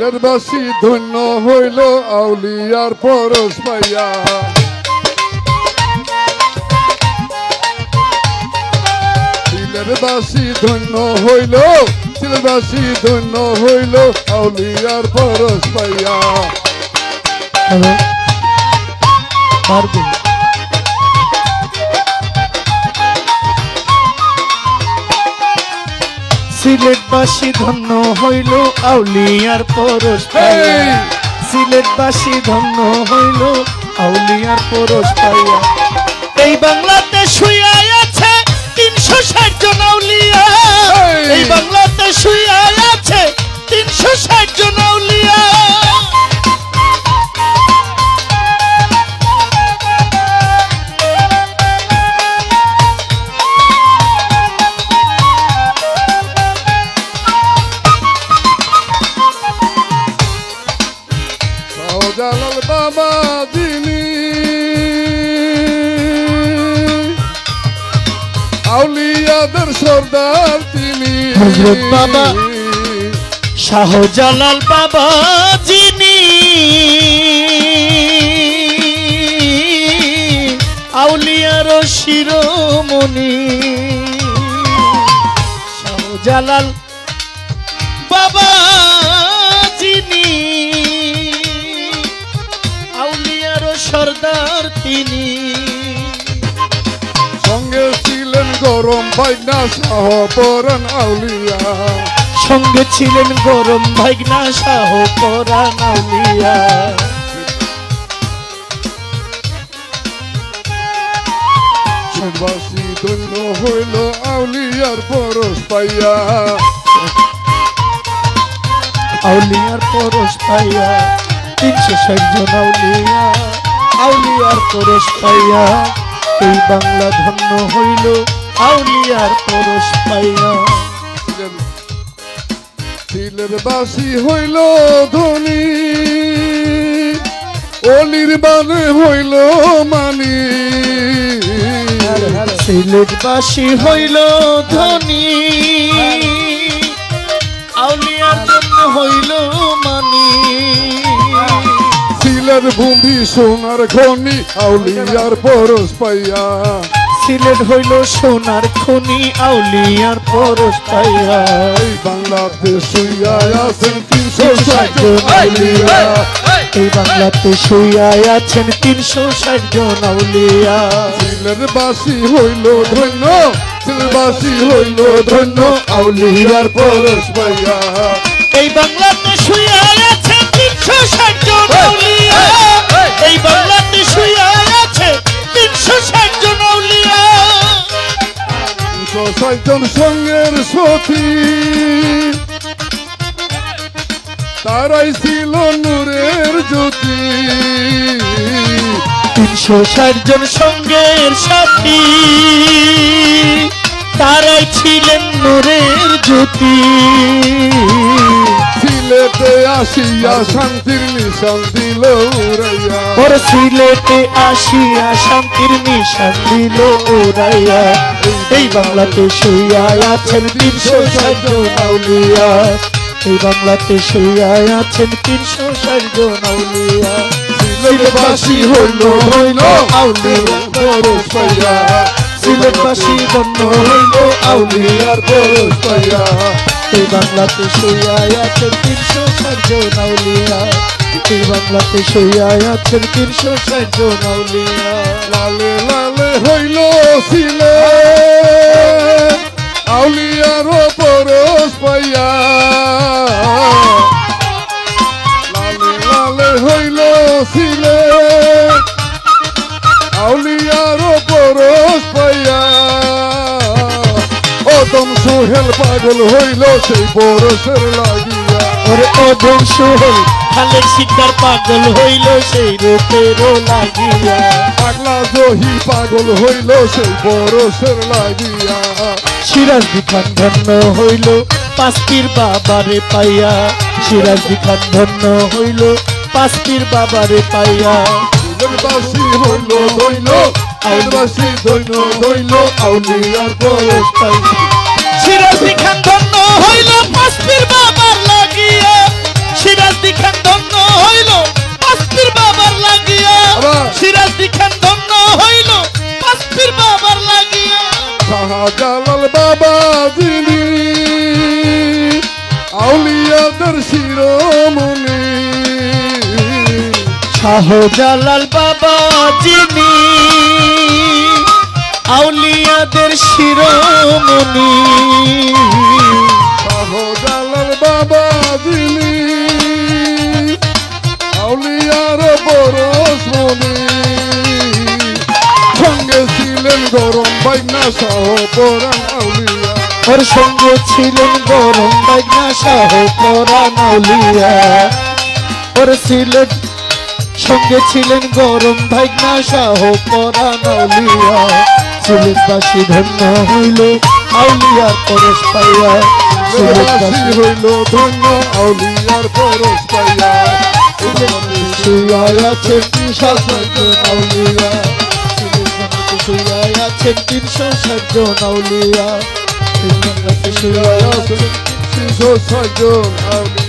সিলেট বাসী ধন্য হইল আউলিয়ার পরশ পাইয়া সিলেটবাসী ধন্য হইল সিলেটবাসী ধন্য হইল আউলিয়ার পরশ পাইয়া সিলেটবাসী ধন্য হইল আউলিয়ার পরশ পাইয়া সিলেটবাসী ধন্য হইল আউলিয়ার পরশ পাইয়া এই বাংলাতে শুইয়া আছে 360 জন আউলিয়া এই বাংলাতে শুইয়া আছে 360 জন আউলিয়া শাহজালাল বাবা যিনি আউলিয়াদের সর্দার তিনি হযরত বাবা শাহজালাল বাবা যিনি আউলিয়ার শিরোমণি শাহজালাল বাবা যিনি আউলিয়ার সর্দার তিনি সঙ্গে ছিলেন গরম ভাইনা শাহপরান আউলিয়া সঙ্গে ছিলেন গরম ভাইনা শাহপরান আউলিয়া সিলেটবাসী ধন্য হইল আউলিয়ার পরশ পাইয়া আউলিয়ার পরশ পাইয়া 360 জন আউলিয়া আউলিয়ার পরশ পাইয়া এই বাংলা ধন্য হইল আউলিয়ার পরশ পাইয়া সিলেটবাসী হইল ধনী অলির বানে হইল মানি সিলেটবাসী হইল ধনী আউলিয়ার জন্য হইল মানি সিলেট ভূমি সোনার খনি আউলিয়ার পরশ পাইয়া সিলেট হইল সোনার খনি আউলিয়ার পরশ পাইয়া এই বাংলাতে শুইয়া আছেন 360 জন আউলিয়া এই বাংলাতে শুইয়া আছেন 360 জন আউলিয়া সিলেটবাসী হইল ধন্য সিলেটবাসী হইল ধন্য আউলিয়ার পরশ পাইয়া এই বাংলাতে শুইয়া আছে 360 জন আউলিয়া এই বাংলাতে শুইয়া আছে 360 জন আউলিয়া 360 জন সঙ্গের সতী তারাই ছিল নূরের জ্যোতি 360 জন সঙ্গের সাথী তারাই ছিলেন নূরের জ্যোতি সিলেটে আসিয়া শান্তির নিশান দিল উড়াইয়া ওর সিলেটে আসিয়া শান্তির নিশান দিল উড়াইয়া এই বাংলাতে শুইয়া আছেন 360 জন আউলিয়া এই বাংলাতে শুইয়া আছেন 360 জন আউলিয়া সিলেটবাসী হইল হইল আউলিয়ার পরশ পাইয়া সিলেটবাসী ধন্য হইল আউলিয়ার পরশ পাইয়া এই বাংলাতে শুইয়া আছেন 360 জন আউলিয়া এই বাংলাতে শুইয়া আছেন 360 জন আউলিয়া লালে লালে হইল সিলেট আউলিয়ার পরশ পাইয়া লালে লালে হইল সিলেট আউলিয়ার পরশ পাইয়া ওদম সোহেল পাগল হইল সেই পরশের লাগিয়া ওরে ওদম সোহেল খালেক শিকদার পাগল হইল সেই রূপের লাগিয়া পাগলা জহি পাগল হইল সেই পরশের লাগিয়া সিরাজ খান ধন্য হইল পাঁচপীর বাবারে পাইয়া সিরাজ খান ধন্য হইল পাঁচপীর বাবারে পাইয়া সিলেটবাসী হইল দইল আউলিয়াবাসী দইল দইল আউলিয়ার পরশ পাইয়া সিরাজ খান ধন্য হইল পাঁচপীর বাবার লাগিয়া সিরাজ শিরোমণি শাহজালাল বাবা যিনি আউলিয়াদের শিরোমণি শাহজালাল বাবা যিনি আউলিয়ার পরশমণি সঙ্গে ছিলেন গরম বাইনা সহ পরাণ আউলিয়া ওর সঙ্গে ছিলেন গরম বাইনা শাহ পরাণ আউলিয়া ওর ছিলেন সঙ্গে ছিলেন গরম ভাইগনা শাহ পরাণ আউলিয়া সিলেটবাসী ধন্য হইল আউলিয়ার পরশ পাইয়া সিলেটবাসী হইল ধন্য আউলিয়ার পরশ পাইয়া শুয়ায় আছেন 360 জন আউলিয়া শুয়ায় আছেন 360 জন আউলিয়া শুয়ায় আছেন 360 জন আউলিয়া